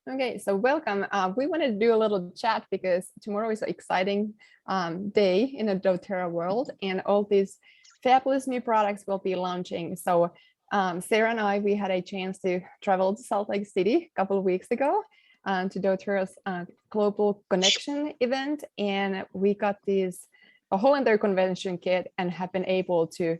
Okay, so welcome. We wanted to do a little chat because tomorrow is an exciting day in the doTERRA world, and all these fabulous new products will be launching. So Sarah and I, we had a chance to travel to Salt Lake City a couple of weeks ago to doTERRA's Global Connection event, and we got a whole entire convention kit and have been able to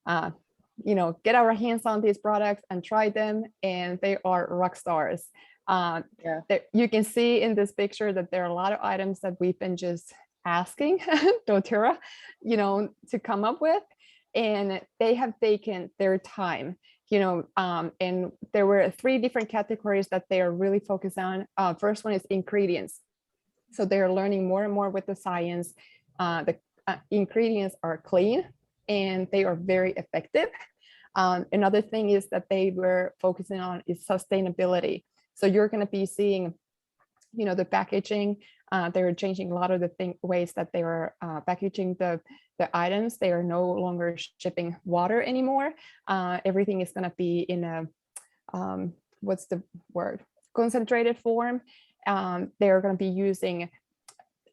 get our hands on these products and try them, and they are rock stars. You can see in this picture that there are a lot of items that we've been just asking doTERRA, to come up with, and they have taken their time, and there were 3 different categories that they are really focused on. First one is ingredients. So they're learning more and more with the science. The ingredients are clean and they are very effective. Another thing is that they were focusing on is sustainability. So you're going to be seeing, the packaging. They're changing a lot of the ways that they are packaging the items. They are no longer shipping water anymore. Everything is going to be in a, what's the word? Concentrated form. They're going to be using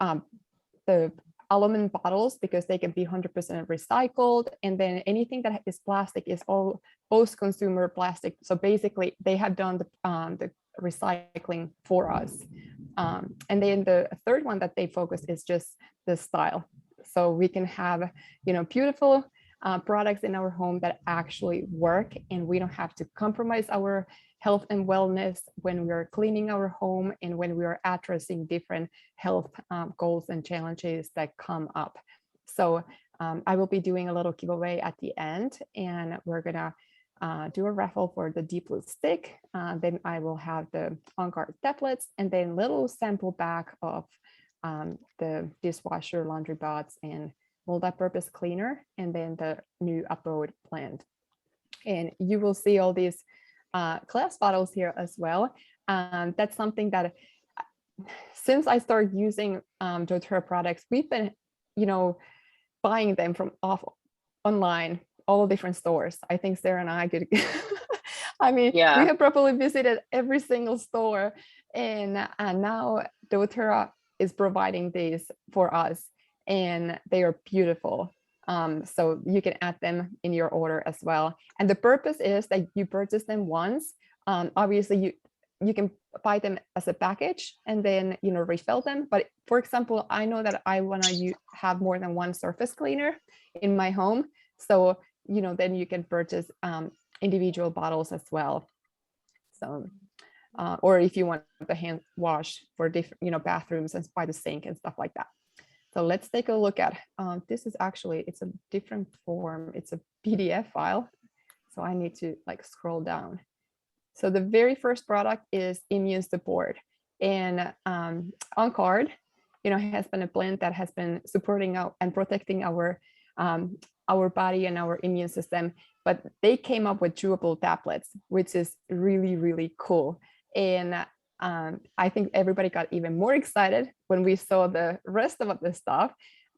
the aluminum bottles because they can be 100% recycled, and then anything that is plastic is all post-consumer plastic. So basically they have done the recycling for us. And then the third one that they focus is just the style. So we can have, beautiful products in our home that actually work, and we don't have to compromise our health and wellness when we are cleaning our home and when we are addressing different health goals and challenges that come up. So I will be doing a little giveaway at the end, and we're gonna do a raffle for the Deep Blue stick. Then I will have the on-card tablets, and then little sample bag of the dishwasher, laundry bots, and multi-purpose cleaner, and then the new abode plant. And you will see all these glass bottles here as well. That's something that since I started using doTERRA products, we've been, buying them from online, all different stores. I think Sarah and I could, I mean, we have probably visited every single store, and now doTERRA is providing these for us, and they are beautiful. So you can add them in your order as well. And the purpose is that you purchase them once. Obviously, you can buy them as a package and then, refill them. But for example, I know that I want to have more than one surface cleaner in my home. So, then you can purchase individual bottles as well. So, or if you want the hand wash for different, bathrooms and by the sink and stuff like that. So let's take a look at, this is actually, it's a different form. It's a PDF file. So I need to scroll down. So the very first product is immune support, and on card, has been a blend that has been supporting and protecting our body and our immune system. But they came up with chewable tablets, which is really, really cool. And I think everybody got even more excited when we saw the rest of the stuff.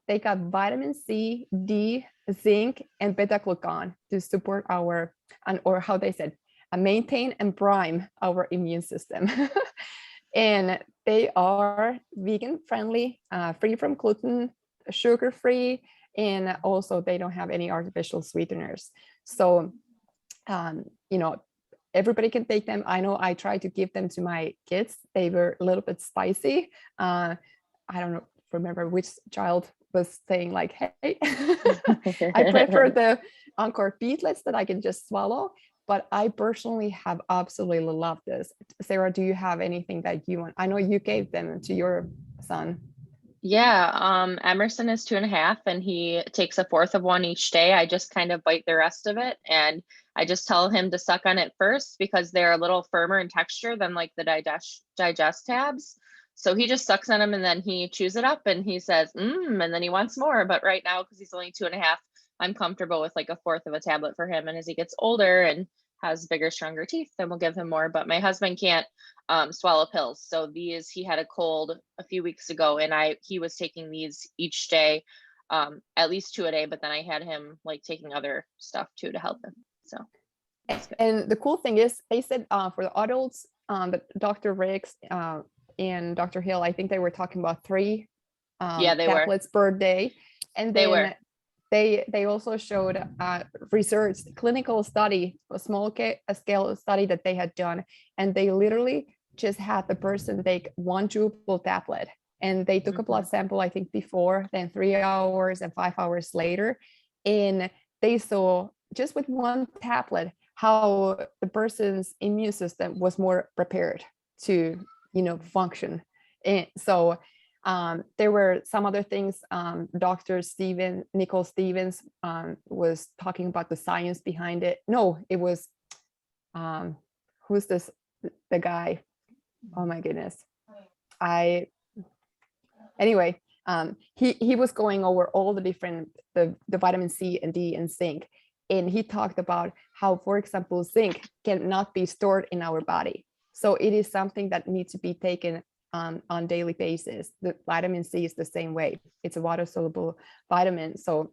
They got vitamin C, D, zinc, and beta-glucan to support our, or how they said, maintain and prime our immune system. And they are vegan friendly, free from gluten, sugar free, and also they don't have any artificial sweeteners. So, everybody can take them. I know I tried to give them to my kids. They were a little bit spicy. I don't remember which child was saying hey, I prefer the Encore beetlets that I can just swallow. But I personally have absolutely loved this. Sarah, do you have anything that you want? I know you gave them to your son. Yeah, Emerson is 2.5 and he takes 1/4 of one each day. I just kind of bite the rest of it, and I just tell him to suck on it first because they're a little firmer in texture than the digest tabs. So he just sucks on them and then he chews it up and he says, and then he wants more. But right now, because he's only 2.5, I'm comfortable with 1/4 of a tablet for him. And as he gets older and has bigger, stronger teeth, then we'll give him more. But my husband can't swallow pills. So he had a cold a few weeks ago, and he was taking these each day, at least 2 a day. But then I had him taking other stuff too to help him. So and the cool thing is they said for the adults, but Dr. Riggs and Dr. Hill, I think they were talking about 3 Yeah, they were. tablets per day. And They were. then they also showed research, clinical study, a small scale study that they had done. And they literally just had the person take 1 chewable tablet. And they took a blood sample, I think before, then 3 hours and 5 hours later. And they saw just with 1 tablet how the person's immune system was more prepared to, function. And so there were some other things. Dr. Nicole Stevens was talking about the science behind it. No, it was, who's this, the guy? Oh my goodness. Anyway, he was going over all the different, the vitamin C and D and zinc. And he talked about how, for example, zinc cannot be stored in our body. So it is something that needs to be taken on daily basis. The vitamin C is the same way. It's a water soluble vitamin. So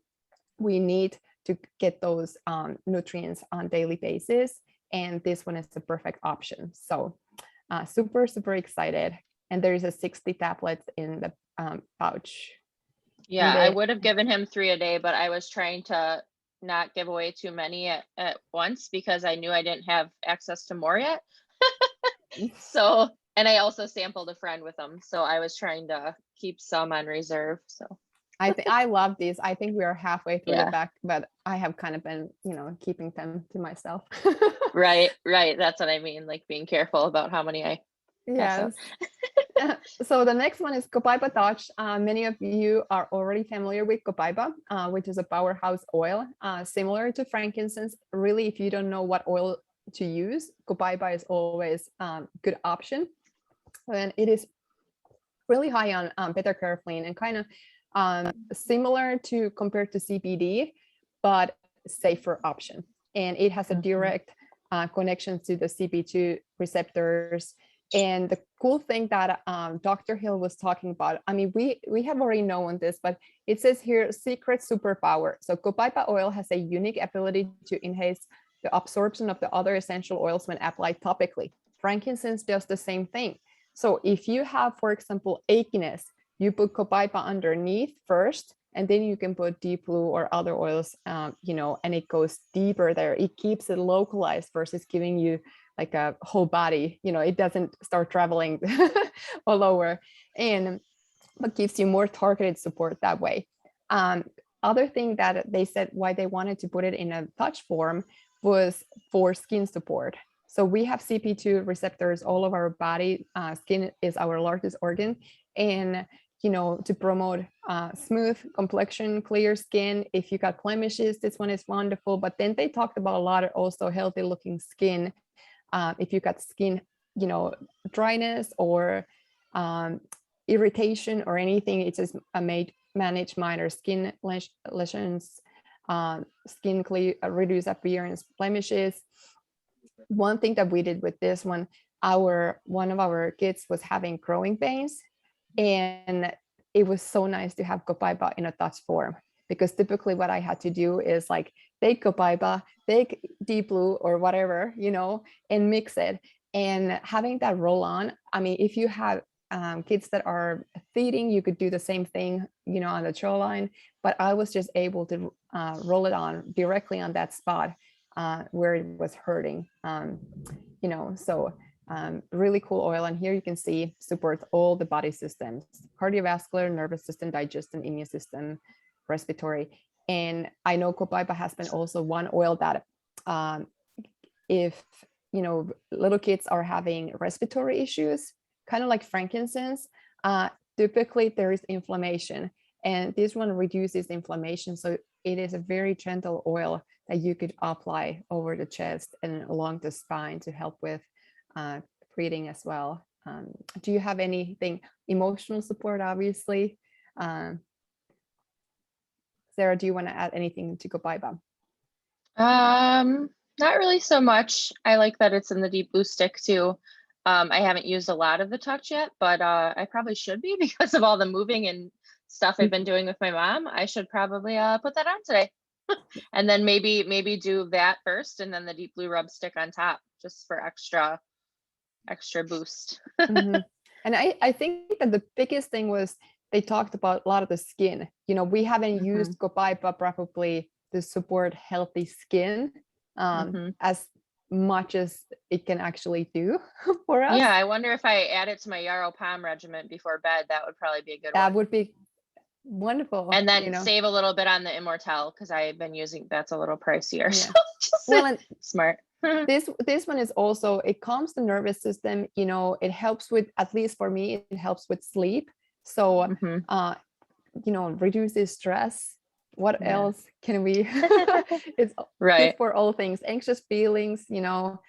we need to get those nutrients on daily basis. And this one is the perfect option. So super, super excited. And there's a 60 tablets in the pouch. Yeah, I would have given him 3 a day, but I was trying to not give away too many at once because I knew I didn't have access to more yet. So, and I also sampled a friend with them. So I was trying to keep some on reserve. So I love these. I think we are halfway through Yeah. the back, but I have kind of been, keeping them to myself. Right. That's what I mean. Like being careful about how many I pass out. Yes. So the next one is Copaiba Touch. Many of you are already familiar with Copaiba, which is a powerhouse oil, similar to frankincense. Really, if you don't know what oil to use, Copaiba is always a good option. And it is really high on beta-carotene and kind of similar to compared to CBD, but safer option. And it has a direct connection to the CB2 receptors. And the cool thing that Dr. Hill was talking about, I mean, we have already known this, but it says here, secret superpower. So Copaiba oil has a unique ability to enhance the absorption of the other essential oils when applied topically. Frankincense does the same thing. So if you have, for example, achiness, you put Copaiba underneath first, and then you can put deep blue or other oils, and it goes deeper there. It keeps it localized versus giving you like a whole body, it doesn't start traveling all over, but gives you more targeted support that way. Other thing that they said why they wanted to put it in a touch form was for skin support. So we have CP2 receptors all over our body. Skin is our largest organ, and to promote smooth complexion, clear skin. If you got blemishes, this one is wonderful. But then they talked about a lot of also healthy looking skin. If you got skin, dryness or irritation or anything, it's just manage minor skin lesions, skin clear, reduce appearance, blemishes. One thing that we did with this one, one of our kids was having growing pains, and it was so nice to have Copaiba in a touch form, because typically what I had to do is like take Copaiba, take deep blue or whatever, and mix it. And having that roll on, I mean, if you have kids that are feeding, you could do the same thing, on the jawline, but I was just able to roll it on directly on that spot where it was hurting, so really cool oil. And here you can see supports all the body systems: cardiovascular, nervous system, digestive, immune system, respiratory. And I know Copaiba has been also one oil that if little kids are having respiratory issues, kind of like frankincense, typically there is inflammation, and this one reduces inflammation. So it is a very gentle oil that you could apply over the chest and along the spine to help with breathing as well. Do you have anything? Emotional support, obviously. Sarah, do you want to add anything to Copaiba? Not really so much. I like that it's in the deep blue stick too. I haven't used a lot of the touch yet, but I probably should be because of all the moving and stuff I've been doing with my mom. I should probably put that on today. And then maybe do that first and then the deep blue rub stick on top, just for extra extra boost. Mhm. And I think that the biggest thing was they talked about a lot of the skin. You know, we haven't used Copaiba probably to support healthy skin as much as it can actually do for us. Yeah, I wonder if I add it to my Yarrow Palm regimen before bed, that would probably be a good That one. would be wonderful. And then you know, save a little bit on the Immortelle because I've been using that's a little pricier. yeah. So just Well, and smart. this one is also, it calms the nervous system. You know, it helps with, at least for me, it helps with sleep. So you know, reduces stress. What Yeah. else can we it's Right. good for all things, anxious feelings, you know.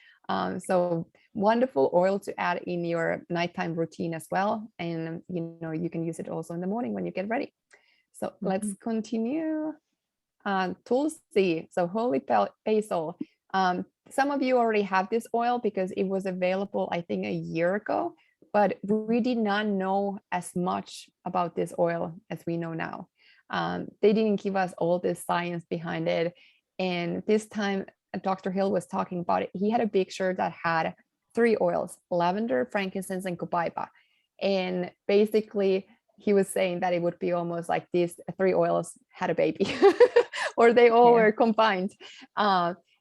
So wonderful oil to add in your nighttime routine as well. And you know, you can use it also in the morning when you get ready. So let's continue. Tulsi, so holy basil. Some of you already have this oil because it was available, I think, a year ago, but we did not know as much about this oil as we know now. They didn't give us all this science behind it. And this time, Dr. Hill was talking about it. He had a picture that had 3 oils: lavender, frankincense, and copaiba. And basically, he was saying that it would be almost like these 3 oils had a baby, or they all were combined.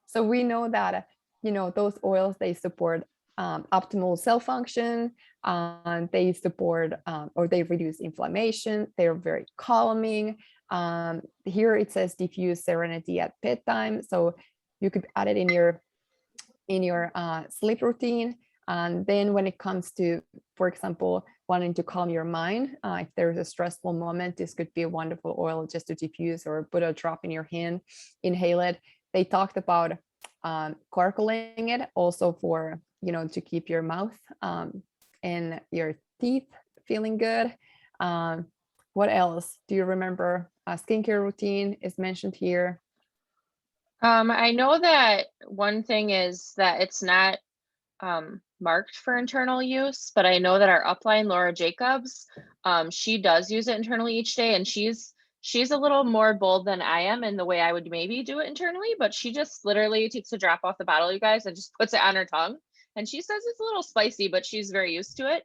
So we know that, you know, those oils, they support optimal cell function. They support or they reduce inflammation. They're very calming. Here it says diffuse serenity at bedtime, so you could add it in your sleep routine. And then when it comes to, for example, wanting to calm your mind, if there's a stressful moment, this could be a wonderful oil just to diffuse or put a drop in your hand, inhale it. They talked about gargling it also for, you know, to keep your mouth and your teeth feeling good. What else do you remember? Skincare routine is mentioned here. I know that one thing is that it's not marked for internal use, but I know that our upline, Laura Jacobs, she does use it internally each day, and she's a little more bold than I am in the way I would maybe do it internally, but she just literally takes a drop off the bottle, you guys, and just puts it on her tongue. And she says it's a little spicy, but she's very used to it.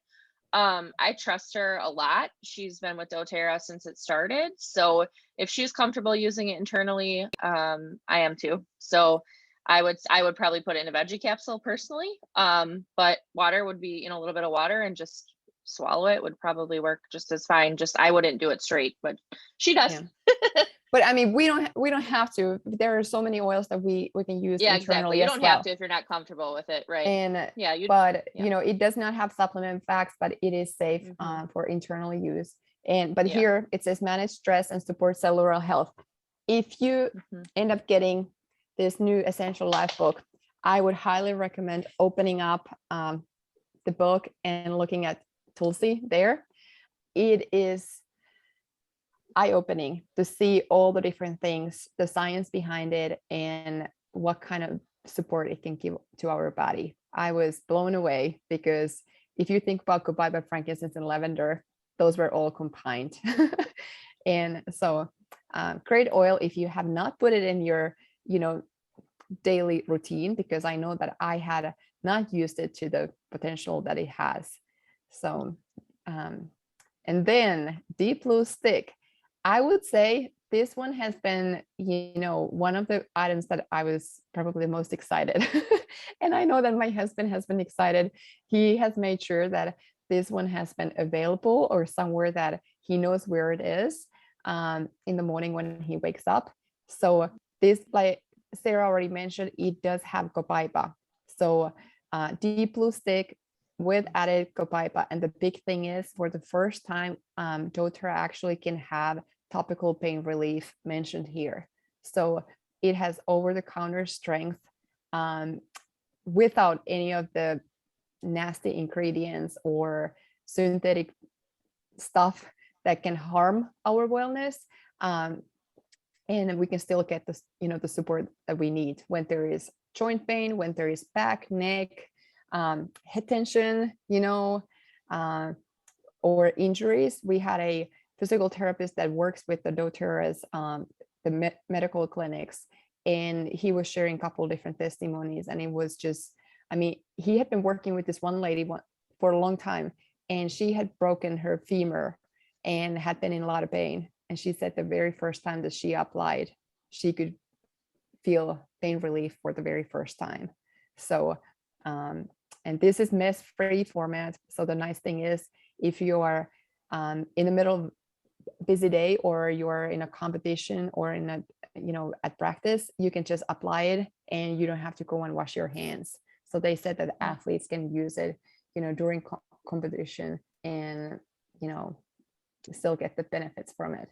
I trust her a lot. She's been with doTERRA since it started. So if she's comfortable using it internally, I am too. So I would probably put it in a veggie capsule personally. But water would be, you know, a little bit of water and just swallow it would probably work just as fine. Just I wouldn't do it straight, but she does. Yeah. But I mean, we don't have to. There are so many oils that we can use Yeah, internally. exactly. You as don't well. have to if you're not comfortable with it, right? And yeah, you know, it does not have supplement facts, but it is safe for internal use. And but here it says manage stress and support cellular health. If you end up getting this new Essential Life book, I would highly recommend opening up the book and looking at Tulsi there. It is eye-opening to see all the different things, the science behind it, and what kind of support it can give to our body. I was blown away because if you think about copaiba, frankincense, and lavender, those were all combined. And so great oil if you have not put it in your, you know, daily routine, because I know that I had not used it to the potential that it has. So and then Deep Blue Stick, I would say this one has been, you know, one of the items that I was probably the most excited. And I know that my husband has been excited. He has made sure that this one has been available or somewhere that he knows where it is in the morning when he wakes up. So this, like Sarah already mentioned, it does have copaiba. So Deep Blue Stick with added copaiba. And the big thing is, for the first time, doTERRA actually can have topical pain relief mentioned here. So it has over-the-counter strength without any of the nasty ingredients or synthetic stuff that can harm our wellness. And we can still get this, you know, the support that we need when there is joint pain, when there is back, neck, head tension, you know, or injuries. We had a physical therapist that works with the doTERRA's, medical clinics, and he was sharing a couple of different testimonies, and it was just I mean, he had been working with this one lady for a long time, and she had broken her femur and had been in a lot of pain. And she said the very first time that she applied, she could feel pain relief for the very first time. So, and this is mess-free format. So the nice thing is, if you are in the middle of busy day, or you're in a competition, or in a, at practice, you can just apply it and you don't have to go and wash your hands. So they said that athletes can use it, during competition, and, still get the benefits from it.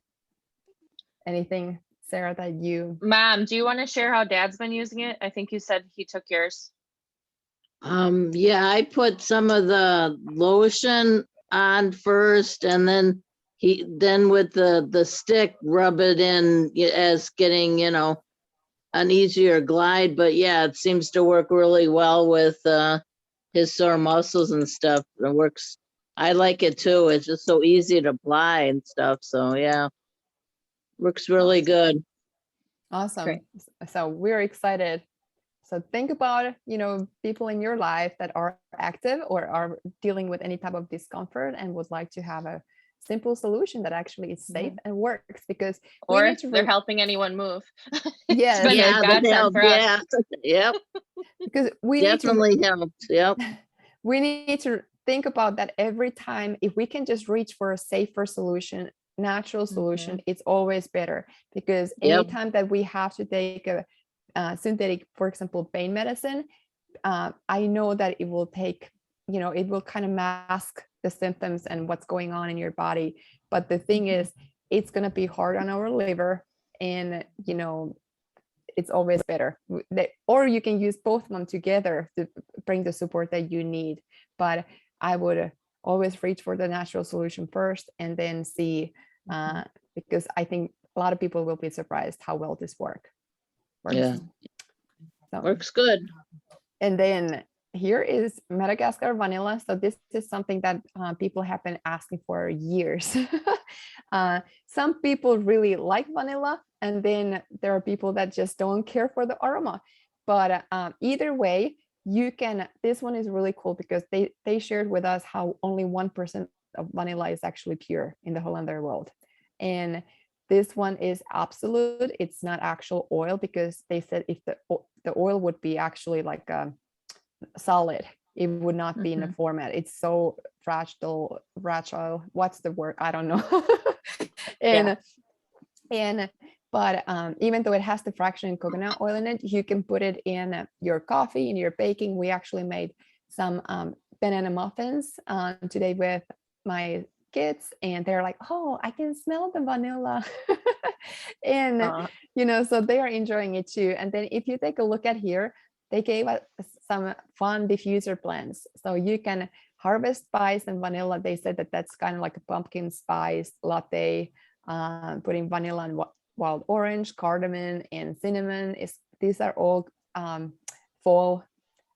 Anything, Sarah, that you... Mom, do you want to share how Dad's been using it? I think you said he took yours. Yeah, I put some of the lotion on first, and then with the stick, rub it in as getting, an easier glide. But yeah, it seems to work really well with his sore muscles and stuff. It works. I like it too. It's just so easy to apply and stuff. So yeah, works really good. Awesome. Great. So we're excited. So think about, people in your life that are active or are dealing with any type of discomfort and would like to have a simple solution that actually is safe and works, because or if they're helping anyone move. Yes. It's been a godsend for us. Yep. Because we Definitely helped. Yep. We need to think about that every time. If we can just reach for a safer solution, natural solution, it's always better, because anytime that we have to take a synthetic, for example, pain medicine, I know that it will take, it will kind of mask the symptoms and what's going on in your body. But the thing is, it's going to be hard on our liver, and, it's always better. Or you can use both of them together to bring the support that you need. But I would always reach for the natural solution first, and then see, because I think a lot of people will be surprised how well this works. Yeah. So, Works good. And then here is Madagascar Vanilla. So this is something that people have been asking for years. Some people really like vanilla, and then there are people that just don't care for the aroma. But either way, this one is really cool, because they shared with us how only 1% of vanilla is actually pure in the whole entire world. And this one is absolute. It's not actual oil, because they said if the oil would be actually like a solid, it would not be in the format. It's so fragile. What's the word? I don't know. But even though it has the fraction coconut oil in it, you can put it in your coffee, in your baking. We actually made some banana muffins today with my kids, and they're like, oh, I can smell the vanilla. And so they are enjoying it too. And then if you take a look at here, they gave us some fun diffuser blends, so you can harvest spice and vanilla. They said that that's kind of like a pumpkin spice latte, putting vanilla and wild orange, cardamom, and cinnamon. These are all fall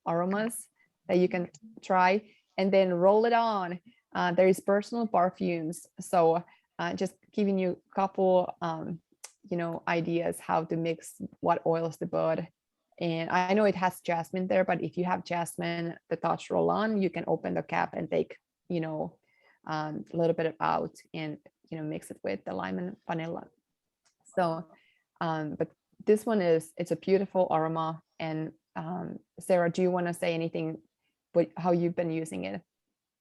aromas that you can try, and then roll it on. There is personal perfumes, so just giving you a couple ideas how to mix what oils to put. And I know it has jasmine there, but if you have jasmine, the touch roll on, you can open the cap and take a little bit out, and mix it with the lime and vanilla. So but this one it's a beautiful aroma. And Sarah, do you want to say anything how you've been using it?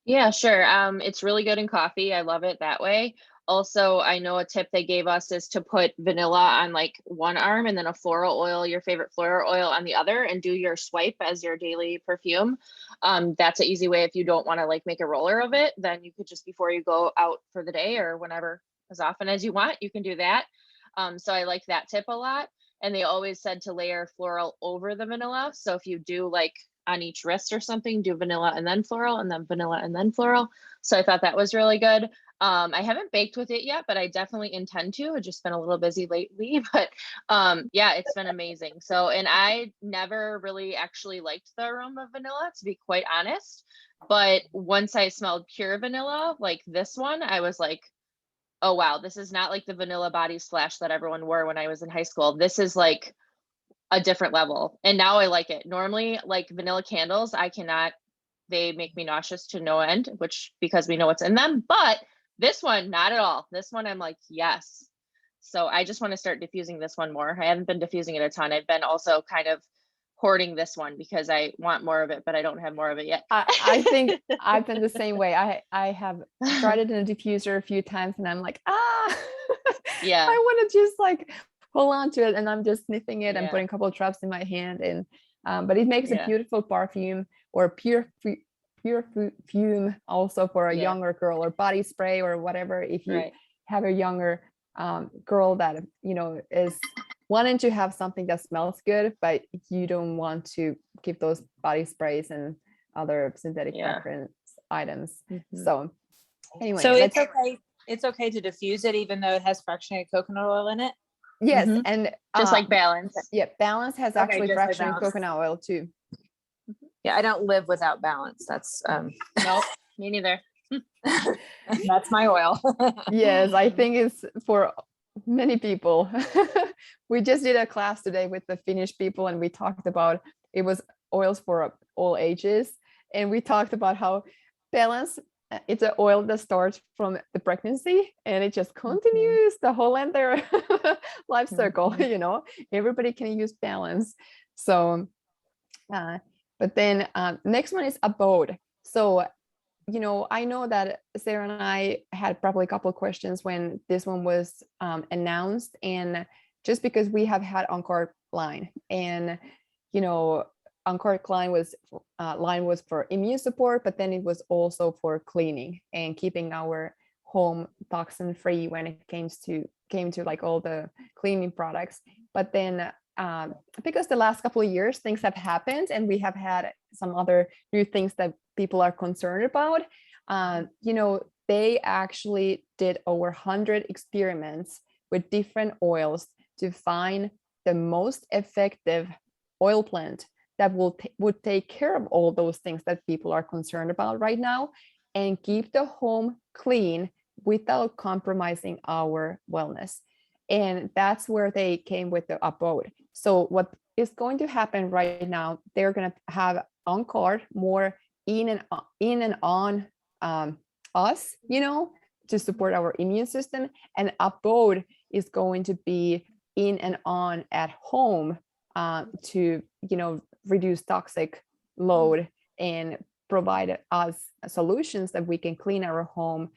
Yeah, sure. It's really good in coffee. I love it that way. Also, I know a tip they gave us is to put vanilla on like one arm, and then a floral oil, your favorite floral oil, on the other, and do your swipe as your daily perfume. That's an easy way. If you don't want to like make a roller of it, then you could just, before you go out for the day or whenever, as often as you want, you can do that. So I like that tip a lot. And they always said to layer floral over the vanilla. So if you do like on each wrist or something, do vanilla and then floral, and then vanilla and then floral. So I thought that was really good. I haven't baked with it yet, but I definitely intend to. I've just been a little busy lately, but yeah, it's been amazing. So, and I never really actually liked the aroma of vanilla, to be quite honest. But once I smelled pure vanilla, like this one, I was like, oh, wow, this is not like the vanilla body splash that everyone wore when I was in high school. This is like a different level. And now I like it. Normally, like vanilla candles, they make me nauseous to no end, which because we know what's in them. But this one, not at all. This one, I'm like, yes. So I just want to start diffusing this one more. I haven't been diffusing it a ton. I've been also kind of hoarding this one because I want more of it, but I don't have more of it yet. I think I've been the same way. I have tried it in a diffuser a few times and I'm like, Yeah. I want to just like hold on to it, and I'm just sniffing it and Yeah. putting a couple of drops in my hand, and but it makes Yeah. a beautiful perfume or pure fume also for a Yeah. younger girl, or body spray or whatever. If you Right. have a younger girl that is wanting to have something that smells good, but you don't want to keep those body sprays and other synthetic Yeah. fragrance items. Mhm. So anyway, So it's okay. It's okay to diffuse it even though it has fractionated coconut oil in it. yes, Mhm. and Just like Balance. yeah, Balance has Okay, actually just like fractionated Balance. coconut oil too. Yeah, I don't live without Balance. That's Nope, me neither. that's my oil. Yes, I think it's for many people. We just did a class today with the Finnish people, and we talked about, it was oils for all ages, and we talked about how Balance, it's an oil that starts from the pregnancy and it just continues the whole entire life circle. Everybody can use Balance. So but then next one is Abode. So I know that Sarah and I had probably a couple of questions when this one was announced, and just because we have had Encore line, and Encore line was for immune support, but then it was also for cleaning and keeping our home toxin free when it came to like all the cleaning products. But then because the last couple of years things have happened and we have had some other new things that people are concerned about, they actually did over 100 experiments with different oils to find the most effective oil blend that would take care of all those things that people are concerned about right now and keep the home clean without compromising our wellness. And that's where they came with the Abode. So what is going to happen right now, they're going to have Encore more in and on us, to support our immune system. And Abode is going to be in and on at home to, reduce toxic load and provide us solutions that we can clean our home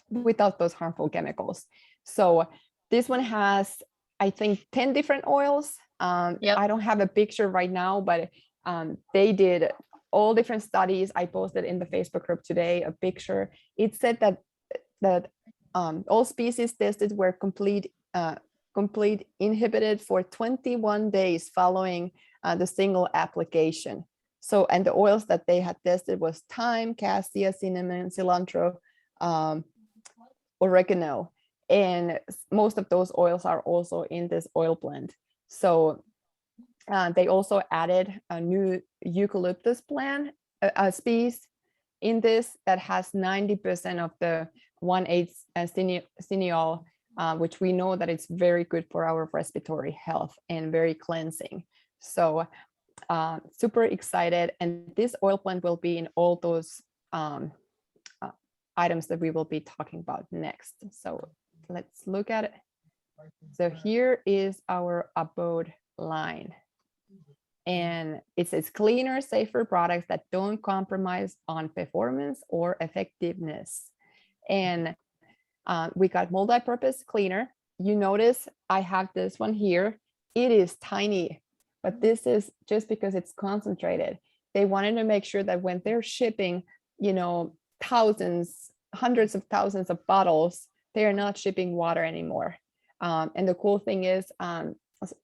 without those harmful chemicals. So this one has, I think, 10 different oils. Yep. I don't have a picture right now, but they did all different studies. I posted in the Facebook group today a picture. It said that all species tested were complete inhibited for 21 days following the single application. So, and the oils that they had tested was thyme, cassia, cinnamon, cilantro, oregano, and most of those oils are also in this oil blend. So they also added a new eucalyptus plant species in this that has 90% of the 1,8 cineol, which we know that it's very good for our respiratory health and very cleansing. So super excited. And this oil blend will be in all those items that we will be talking about next. So let's look at it. So here is our Abode line. And it says cleaner, safer products that don't compromise on performance or effectiveness. And we got multi-purpose cleaner. You notice I have this one here. It is tiny, but this is just because it's concentrated. They wanted to make sure that when they're shipping, thousands, hundreds of thousands of bottles, they are not shipping water anymore. And the cool thing is,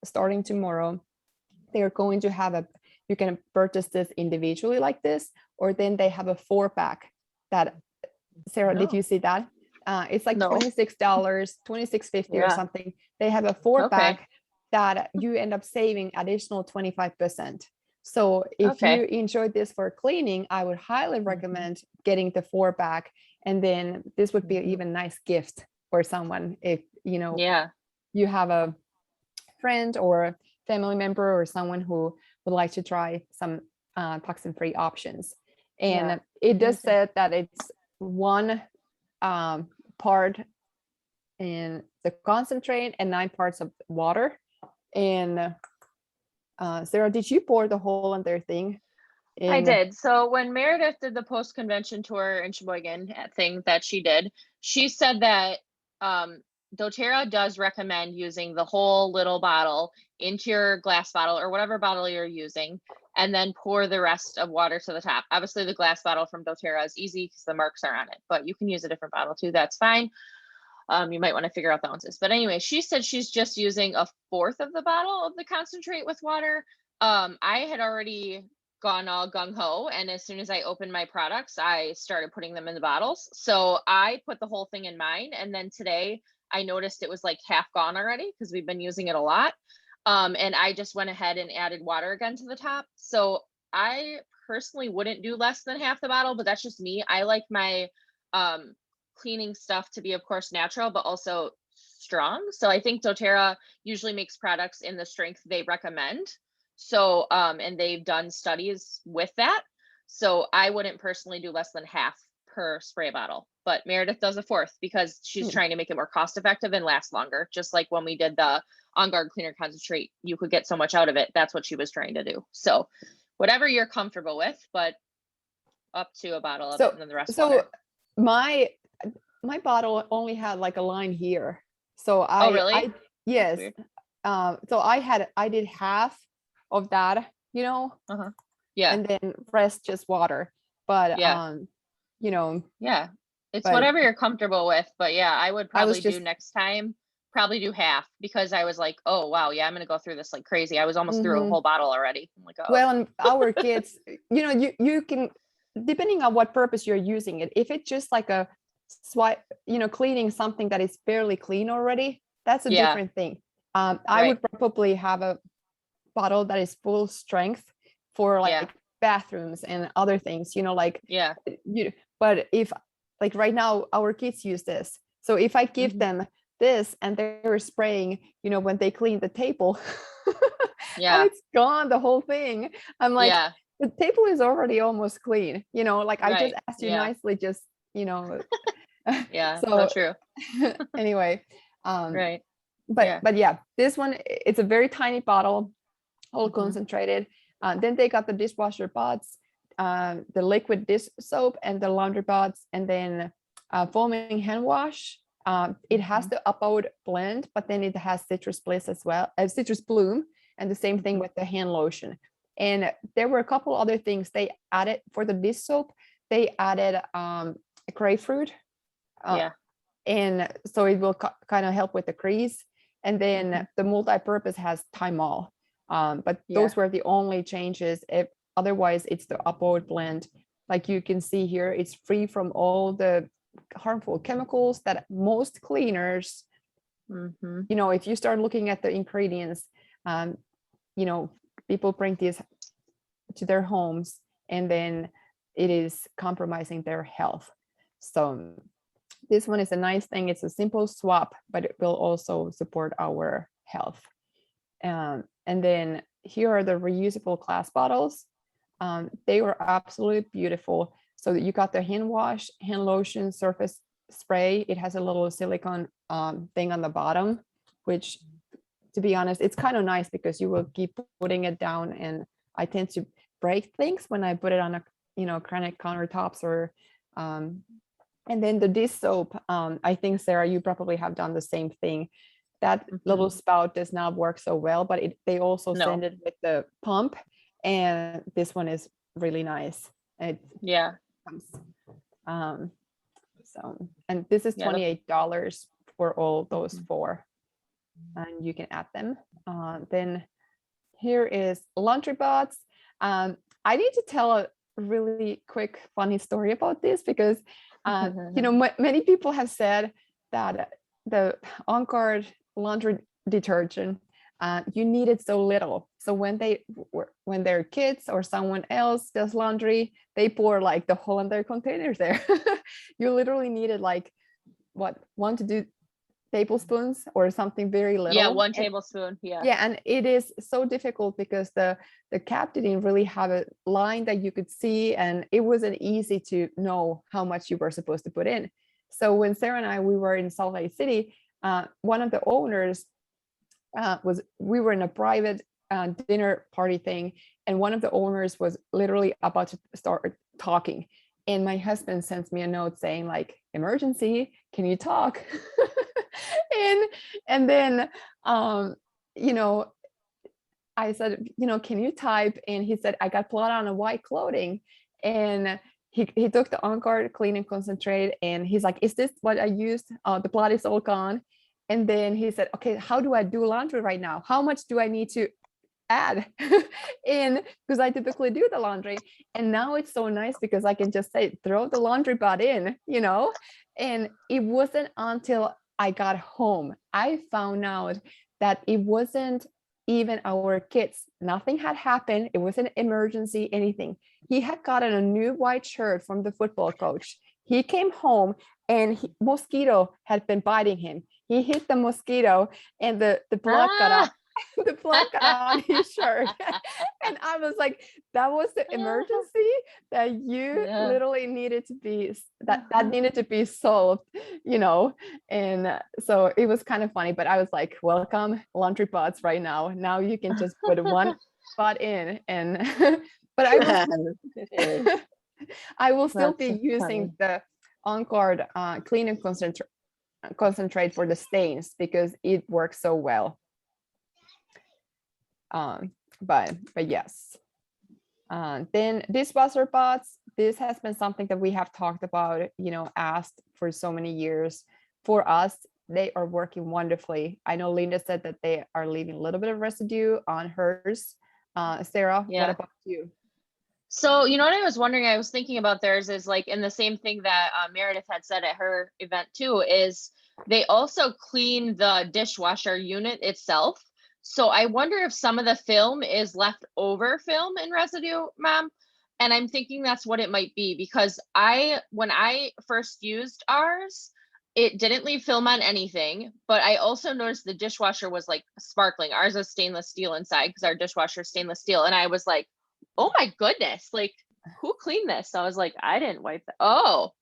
starting tomorrow, they're going to have you can purchase this individually like this, or then they have a 4-pack that, Sarah, did you see that? It's like $26, $26.50 or something. They have a 4-pack that you end up saving additional 25%. So if you enjoyed this for cleaning, I would highly recommend getting the 4-pack. And then this would be an even nice gift for someone if, you have a friend or family member or someone who would like to try some toxin-free options. And Yeah. it does Amazing. say that it's 1 part in the concentrate and 9 parts of water. And Sarah, did you pour the whole entire thing? I did. So when Meredith did the post-convention tour in Sheboygan thing that she did, she said that doTERRA does recommend using the whole little bottle into your glass bottle or whatever bottle you're using, and then pour the rest of water to the top. Obviously, the glass bottle from doTERRA is easy because the marks are on it, but you can use a different bottle too. That's fine. You might want to figure out the ounces. But anyway, she said she's just using 1/4 of the bottle of the concentrate with water. I had already gone all gung-ho, and as soon as I opened my products, I started putting them in the bottles. So I put the whole thing in mine, and then today I noticed it was like half gone already because we've been using it a lot. And I just went ahead and added water again to the top. So I personally wouldn't do less than half the bottle, but that's just me. I like my cleaning stuff to be, of course, natural, but also strong. So I think doTERRA usually makes products in the strength they recommend. So, and they've done studies with that. So I wouldn't personally do less than half per spray bottle, but Meredith does 1/4 because she's trying to make it more cost effective and last longer. Just like when we did the On Guard Cleaner Concentrate, you could get so much out of it. That's what she was trying to do. So whatever you're comfortable with, but up to a bottle of it and then the rest water. My bottle only had like a line here. So Oh, really? Yes. Weird. So I did half of that, Yeah. and then rest just water. But Yeah. Yeah. It's but whatever you're comfortable with. But yeah, I would probably do just- next time, probably do half because I was like, oh wow, yeah, I'm gonna go through this like crazy. I was almost through a whole bottle already. I'm like, oh. Well, and our kids, you can, depending on what purpose you're using it, if it's just like a swipe, cleaning something that is fairly clean already, that's a different thing. I would probably have a bottle that is full strength for like bathrooms and other things, but if like right now our kids use this, so if I give them this and they're spraying, when they clean the table, and it's gone, the whole thing, I'm like, the table is already almost clean, like I just asked you nicely, just so true. Anyway, right. But yeah, this one, it's a very tiny bottle, all concentrated. Then they got the dishwasher pods, the liquid dish soap, and the laundry pods, and then foaming hand wash. It has the Upload blend, but then it has citrus bliss as well as citrus bloom, and the same thing with the hand lotion. And there were a couple other things they added for the dish soap. They added grapefruit, and so it will kind of help with the crease. And then the multi-purpose has thymol, but those were the only changes. Otherwise, it's the Upload blend. Like you can see here, it's free from all the harmful chemicals that most cleaners, if you start looking at the ingredients, people bring these to their homes, and then it is compromising their health. So this one is a nice thing. It's a simple swap, but it will also support our health. And then here are the reusable glass bottles. They were absolutely beautiful. So you got the hand wash, hand lotion, surface spray. It has a little silicone thing on the bottom, which, to be honest, it's kind of nice because you will keep putting it down, and I tend to break things when I put it on granite countertops or and then the dish soap, I think, Sarah, you probably have done the same thing. That little spout does not work so well, but they also send it with the pump, and this one is really nice. So, and this is $28 for all those 4, and you can add them. Then here is laundry pods. I need to tell a really quick funny story about this because many people have said that the On Guard laundry detergent, you need it so little. So when their kids or someone else does laundry, they pour like the whole in their containers there. You literally needed like 1 to 2 tablespoons or something very little. Yeah, 1 And- tablespoon. Yeah. yeah, and it is so difficult because the cap didn't really have a line that you could see, and it wasn't easy to know how much you were supposed to put in. So when Sarah and we were in Salt Lake City, one of the owners we were in a private dinner party thing, and one of the owners was literally about to start talking, and my husband sends me a note saying like, emergency, can you talk? and then you know, I said, you know, can you type? And he said, I got blood on a white clothing. And he took the On Guard Clean and Concentrate, and he's like, is this what I used? The blood is all gone. And then he said, okay, how do I do laundry right now? How much do I need to add in? Because I typically do the laundry. And now it's so nice because I can just say, throw the laundry bot in, you know? And it wasn't until I got home, I found out that it wasn't even our kids. Nothing had happened. It wasn't an emergency, anything. He had gotten a new white shirt from the football coach. He came home and mosquito had been biting him. He hit the mosquito and the blood got out. The blood got out on his shirt. And I was like, that was the emergency that you literally needed to be, that needed to be solved, you know? And so it was kind of funny, but I was like, welcome laundry bots right now. Now you can just put one bot in, and, but I will still That's be using the On Guard Clean and Concentrate for the stains because it works so well. But yes. Then dishwasher bots, this has been something that we have talked about, you know, asked for so many years. For us, they are working wonderfully. I know Linda said that they are leaving a little bit of residue on hers. Sarah, what about you? So, you know what I was wondering, I was thinking about theirs is like, in the same thing that Meredith had said at her event too, is they also clean the dishwasher unit itself. So I wonder if some of the film is leftover film and residue, Mom. And I'm thinking that's what it might be, because when I first used ours, it didn't leave film on anything, but I also noticed the dishwasher was like sparkling. Ours is stainless steel inside because our dishwasher is stainless steel. And I was like, oh my goodness, like who cleaned this? So I was like, I didn't wipe that. Oh,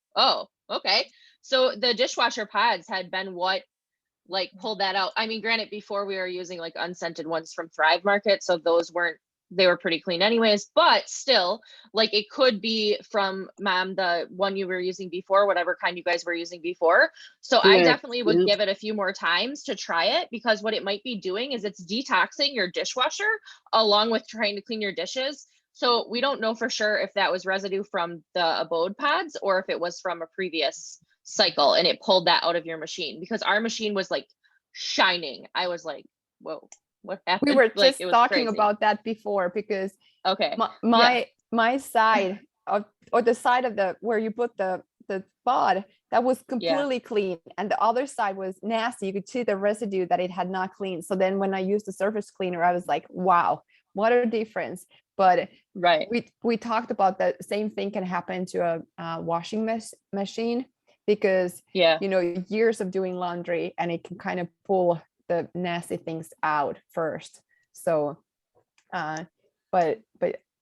okay. So the dishwasher pads had been what like pulled that out. I mean, granted, before we were using like unscented ones from Thrive Market, so they were pretty clean anyways, but still, like it could be from Mom, the one you were using before, whatever kind you guys were using before. So I definitely would give it a few more times to try it, because what it might be doing is it's detoxing your dishwasher along with trying to clean your dishes. So we don't know for sure if that was residue from the abode pods or if it was from a previous cycle and it pulled that out of your machine, because our machine was like shining. I was like, whoa, what happened? We were just it was talking crazy. about that before, because okay, my side of, or the side of the where you put the pod, that was completely clean, and the other side was nasty. You could see the residue that it had not cleaned. So then when I used the surface cleaner, I was like, wow, what a difference. But we talked about the same thing can happen to a washing machine, because you know, years of doing laundry, and it can kind of pull the nasty things out first. So but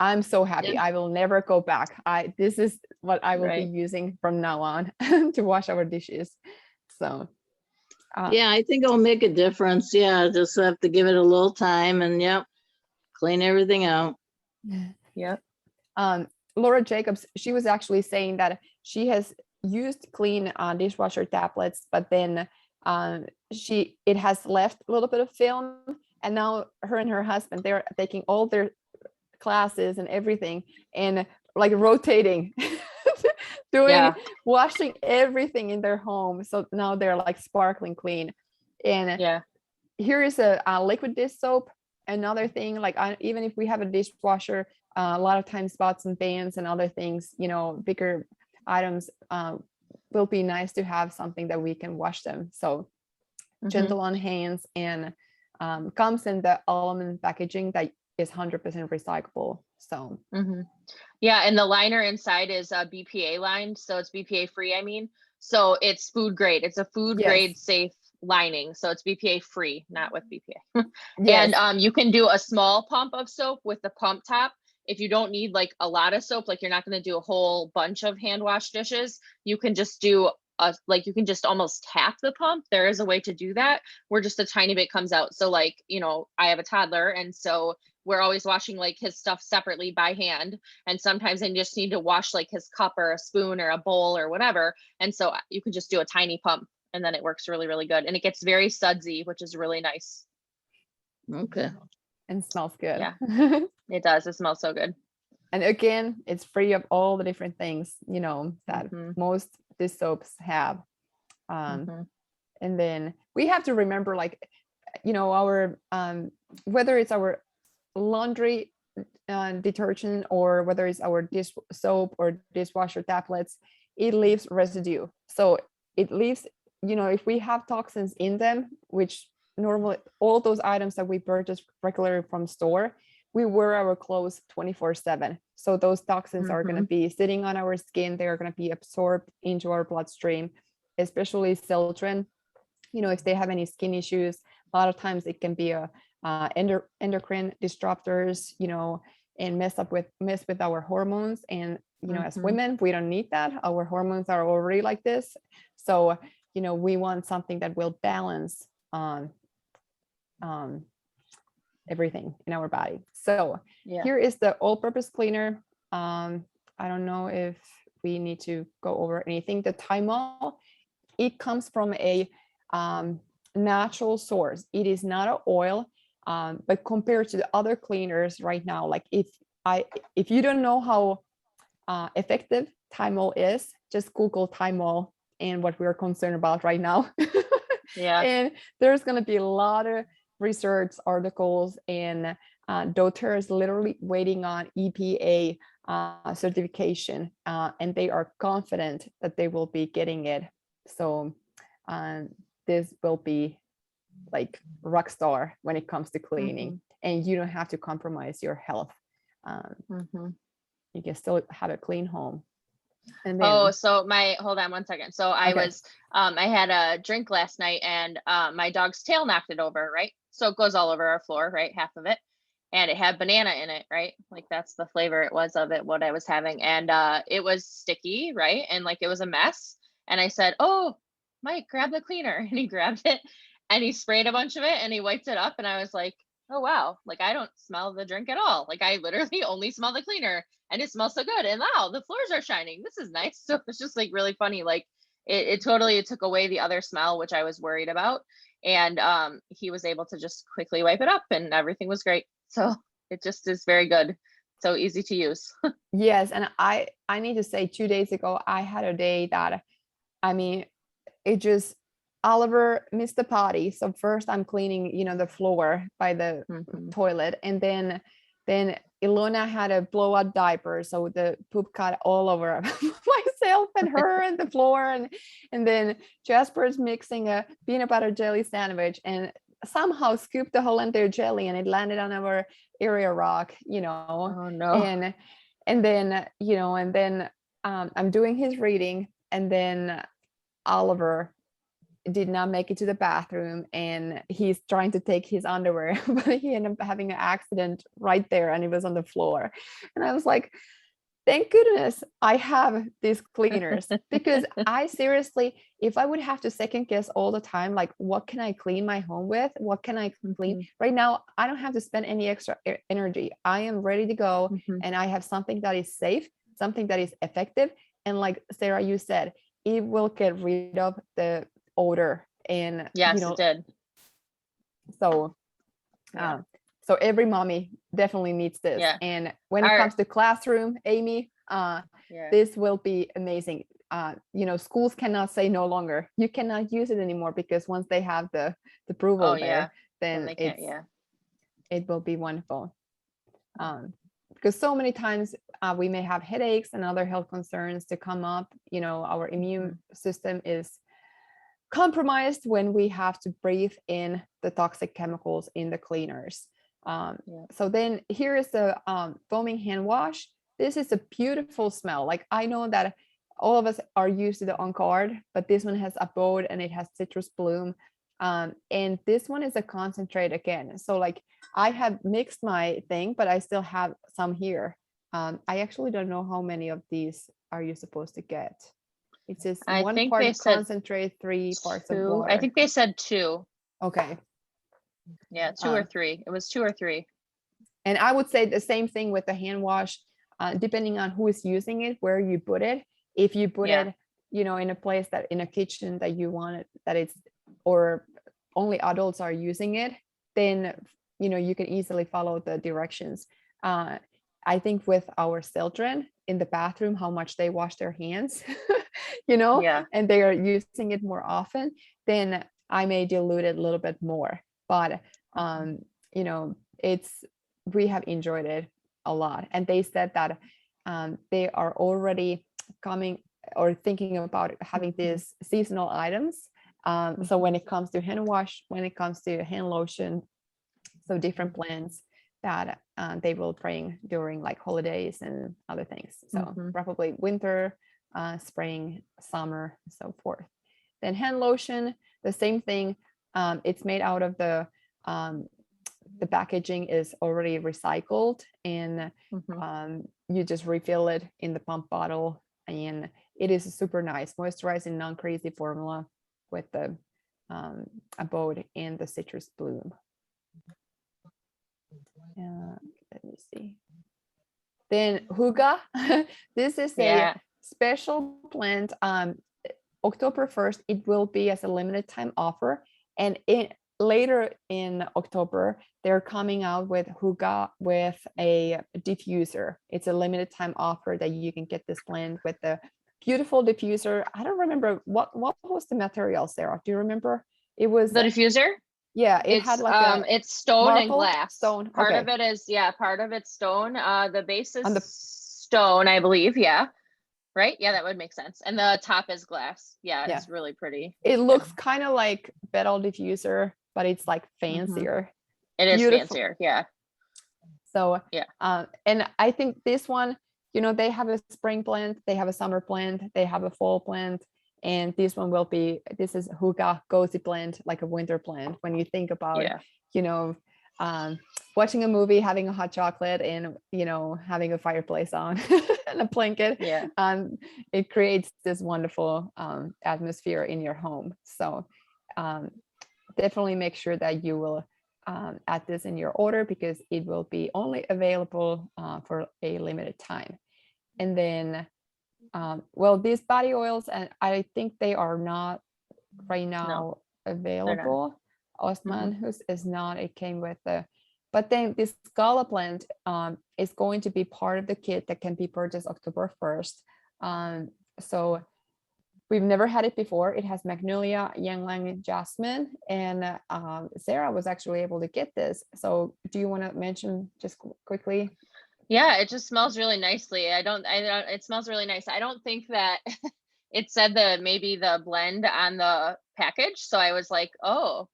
I'm so happy. I will never go back. This is what I will be using from now on to wash our dishes. So yeah, I think it'll make a difference. Yeah, just have to give it a little time, and clean everything out. Laura Jacobs, she was actually saying that she has used clean dishwasher tablets, but then it has left a little bit of film, and now her and her husband, they're taking all their classes and everything and like rotating washing everything in their home. So now they're like sparkling clean. And here is a liquid dish soap. Another thing, like even if we have a dishwasher, a lot of times pots and pans and other things, you know, bigger items, will be nice to have something that we can wash them. So gentle on hands, and comes in the aluminum packaging that is 100% recyclable. So and the liner inside is BPA lined, so it's BPA free. I mean, so it's food grade. It's a food grade safe lining. So it's BPA free, not with BPA. Yes. And you can do a small pump of soap with the pump top. If you don't need like a lot of soap, like you're not going to do a whole bunch of hand wash dishes, you can just do like you can just almost tap the pump. There is a way to do that where just a tiny bit comes out. So like, you know, I have a toddler, and so we're always washing like his stuff separately by hand. And sometimes I just need to wash like his cup or a spoon or a bowl or whatever. And so you can just do a tiny pump, and then it works really, really good. And it gets very sudsy, which is really nice. Okay. And smells good. Yeah. It does. It smells so good. And again, it's free of all the different things, you know, that most dish soaps have. And then we have to remember, like, you know, our whether it's our laundry detergent or whether it's our dish soap or dishwasher tablets, it leaves residue. So it leaves, you know, if we have toxins in them, which normally all those items that we purchase regularly from store, we wear our clothes 24/7. So those toxins are going to be sitting on our skin. They're going to be absorbed into our bloodstream, especially children. You know, if they have any skin issues, a lot of times it can be a endocrine disruptors, you know, and mess with our hormones. And, you know, as women, we don't need that. Our hormones are already like this. So, you know, we want something that will balance everything in our body. So here is the all-purpose cleaner. I don't know if we need to go over anything. The Thymol, it comes from a natural source. It is not an oil, but compared to the other cleaners right now, like if you don't know how effective Thymol is, just Google Thymol and what we're concerned about right now. And there's going to be a lot of research articles, and doTERRA is literally waiting on EPA certification, and they are confident that they will be getting it. So this will be like rock star when it comes to cleaning, and you don't have to compromise your health. You can still have a clean home. And then, so hold on one second. So I was, I had a drink last night, and my dog's tail knocked it over, right? So it goes all over our floor, right? Half of it. And it had banana in it, right? Like that's the flavor it was of it, what I was having. And it was sticky, right? And like it was a mess. And I said, oh, Mike, grab the cleaner. And he grabbed it and he sprayed a bunch of it and he wiped it up. And I was like, oh, wow. Like I don't smell the drink at all. Like I literally only smell the cleaner, and it smells so good. And wow, the floors are shining. This is nice. So it's just like really funny. Like it totally took away the other smell, which I was worried about. And he was able to just quickly wipe it up and everything was great. So it just is very good. So easy to use. yes. And I need to say 2 days ago, I had a day that, I mean, it just, Oliver missed the potty. So first I'm cleaning, you know, the floor by the toilet. And then Ilona had a blowout diaper. So the poop got all over myself and her and the floor. And then Jasper's mixing a peanut butter jelly sandwich and somehow scooped the whole entire jelly, and it landed on our area rock, you know. Oh no. And then, you know, and then I'm doing his reading, and then Oliver did not make it to the bathroom, and he's trying to take his underwear, but he ended up having an accident right there, and it was on the floor. And I was like, thank goodness I have these cleaners, because I seriously, if I would have to second guess all the time, like what can I clean my home with? What can I clean right now? I don't have to spend any extra energy. I am ready to go, and I have something that is safe, something that is effective. And like Sarah, you said, it will get rid of the odor. And yes, you know, it did. So so every mommy definitely needs this. And when it comes to classroom, Amy, this will be amazing. You know, schools cannot say no longer. You cannot use it anymore, because once they have the approval then it will be wonderful. Because so many times we may have headaches and other health concerns to come up. You know, our immune system is compromised when we have to breathe in the toxic chemicals in the cleaners. So then here is the foaming hand wash. This is a beautiful smell. Like I know that all of us are used to the On Guard, but this one has abode and it has citrus bloom. And this one is a concentrate again. So like I have mixed my thing, but I still have some here. I actually don't know how many of these are you supposed to get. It says I 1 think part they of said concentrate, 3 parts of 2. water. I think they said 2. Okay. Yeah, 2 or 3. It was 2 or 3. And I would say the same thing with the hand wash, depending on who is using it, where you put it. If you put Yeah. it, you know, in a place that in a kitchen that you want it, that it's, or only adults are using it, then, you know, you can easily follow the directions. I think with our children in the bathroom, how much they wash their hands, you know, Yeah. and they are using it more often, then I may dilute it a little bit more. But, you know, we have enjoyed it a lot. And they said that they are already coming or thinking about having these seasonal items. So when it comes to hand wash, when it comes to hand lotion, so different blends that they will bring during like holidays and other things. So probably winter, spring, summer, so forth. Then hand lotion, the same thing. It's made out of the packaging is already recycled, and you just refill it in the pump bottle, and it is a super nice moisturizing non-crazy formula with the abode and the citrus bloom. Let me see. Then Huga, this is a special blend. October 1st, it will be as a limited time offer, and later in October, they're coming out with Huga with a diffuser. It's a limited time offer that you can get this blend with the beautiful diffuser. I don't remember what was the material, Sarah. Do you remember? It was the diffuser. Yeah, it had like it's stone and marble? glass. Stone. Part Okay. of it is part of it's stone. The base is stone, I believe. Yeah. Right? Yeah, that would make sense. And the top is glass. Yeah, it's really pretty. It looks kind of like Betel diffuser, but it's like fancier. It is Beautiful. fancier. Yeah. So and I think this one, you know, they have a spring blend, they have a summer blend, they have a fall blend, and this one will be, this is Huga cozy blend, like a winter blend. When you think about, you know, watching a movie, having a hot chocolate, and, you know, having a fireplace on and a blanket, it creates this wonderful atmosphere in your home. So definitely make sure that you will add this in your order, because it will be only available for a limited time. And then well, these body oils, and I think they are not right now available. Osman, who's is not, it came with the, but then this Scala blend is going to be part of the kit that can be purchased October 1st. So we've never had it before. It has magnolia, ylang-ylang, jasmine, and Sarah was actually able to get this. So do you want to mention just quickly? Yeah, it just smells really nicely. It smells really nice. I don't think that it said maybe the blend on the package. So I was like, oh,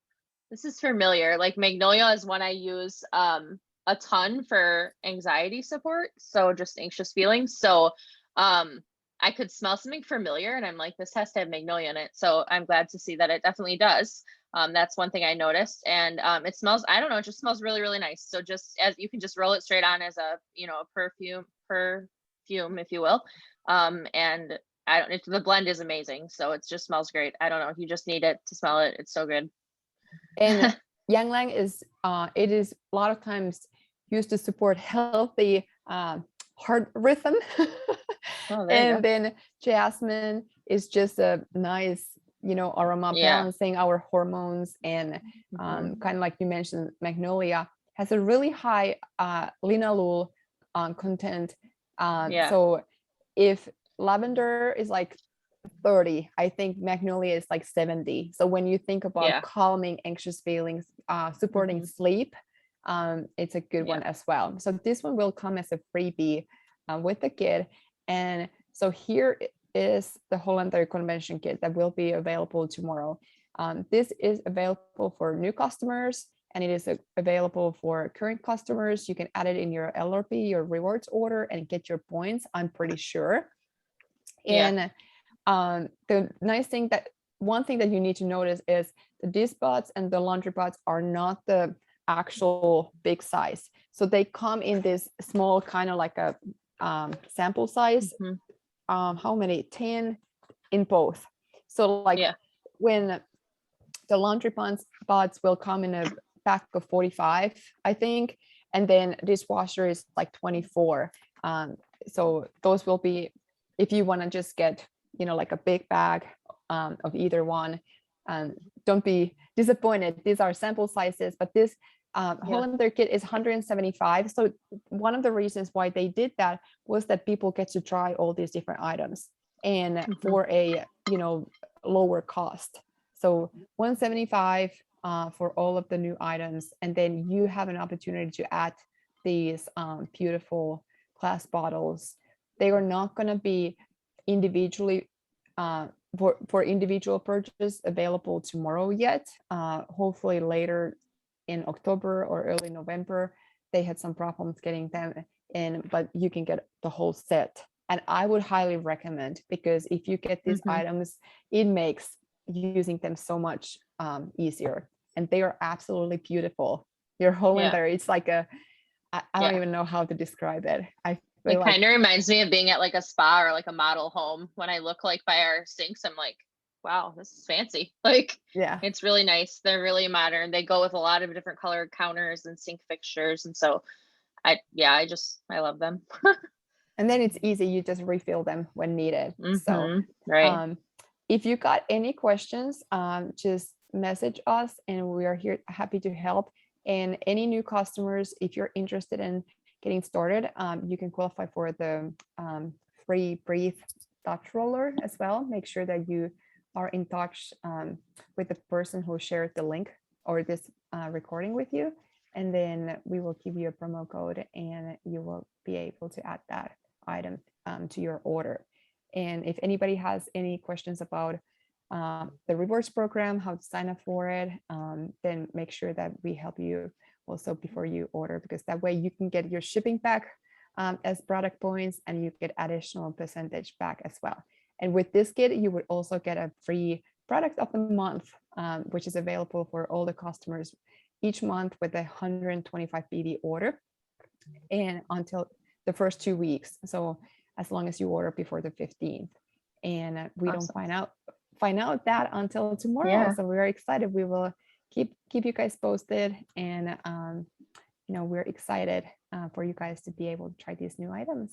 this is familiar. Like magnolia is one I use a ton for anxiety support. So just anxious feelings. So I could smell something familiar, and I'm like, this has to have magnolia in it. So I'm glad to see that it definitely does. That's one thing I noticed, and it smells, I don't know, it just smells really, really nice. So just as you can just roll it straight on as a, you know, a perfume, if you will. And the blend is amazing. So it just smells great. I don't know, you just need it to smell it. It's so good. And ylang-ylang is, it is a lot of times used to support healthy heart rhythm. And then jasmine is just a nice, you know, aroma balancing our hormones, and kind of like you mentioned, magnolia has a really high linalool content. So if lavender is like 30, I think magnolia is like 70. So when you think about calming anxious feelings, supporting sleep, it's a good one as well. So this one will come as a freebie with the kit. And so here is the Hollander Convention kit that will be available tomorrow. This is available for new customers, and it is available for current customers. You can add it in your LRP, your rewards order, and get your points, I'm pretty sure. And the nice thing that one thing that you need to notice is the dish pods and the laundry pods are not the actual big size. So they come in this small kind of like a sample size. Mhm. How many? 10 in both. So like Yeah. when the laundry pods will come in a pack of 45, I think, and then dishwasher is like 24. So those will be, if you want to just get, you know, like a big bag of either one, don't be disappointed. These are sample sizes, but this Hollander kit is 175. So one of the reasons why they did that was that people get to try all these different items and for a, you know, lower cost. So 175 for all of the new items, and then you have an opportunity to add these beautiful glass bottles. They are not going to be individually for individual purchase available tomorrow yet. Hopefully later in October or early November. They had some problems getting them in, but you can get the whole set. And I would highly recommend, because if you get these items, it makes using them so much easier. And they are absolutely beautiful. Your Hollander, it's like a, I don't even know how to describe it. It kind of reminds me of being at like a spa or like a model home. When I look like by our sinks, I'm like, wow, this is fancy. Like, yeah, it's really nice. They're really modern. They go with a lot of different colored counters and sink fixtures. And so I love them. and then it's easy. You just refill them when needed. So right. if you got any questions, just message us and we are here happy to help. And any new customers, if you're interested in getting started, you can qualify for the free Breathe touch roller as well. Make sure that you are in touch with the person who shared the link or this recording with you. And then we will give you a promo code and you will be able to add that item to your order. And if anybody has any questions about the rewards program, how to sign up for it, then make sure that we help you also before you order, because that way you can get your shipping back as product points and you get additional percentage back as well. And with this kit, you would also get a free product of the month, which is available for all the customers each month with a 125 BD order and until the first 2 weeks. So as long as you order before the 15th. And we don't find out that until tomorrow. Yeah. So we're excited. We will keep you guys posted, and you know, we're excited for you guys to be able to try these new items.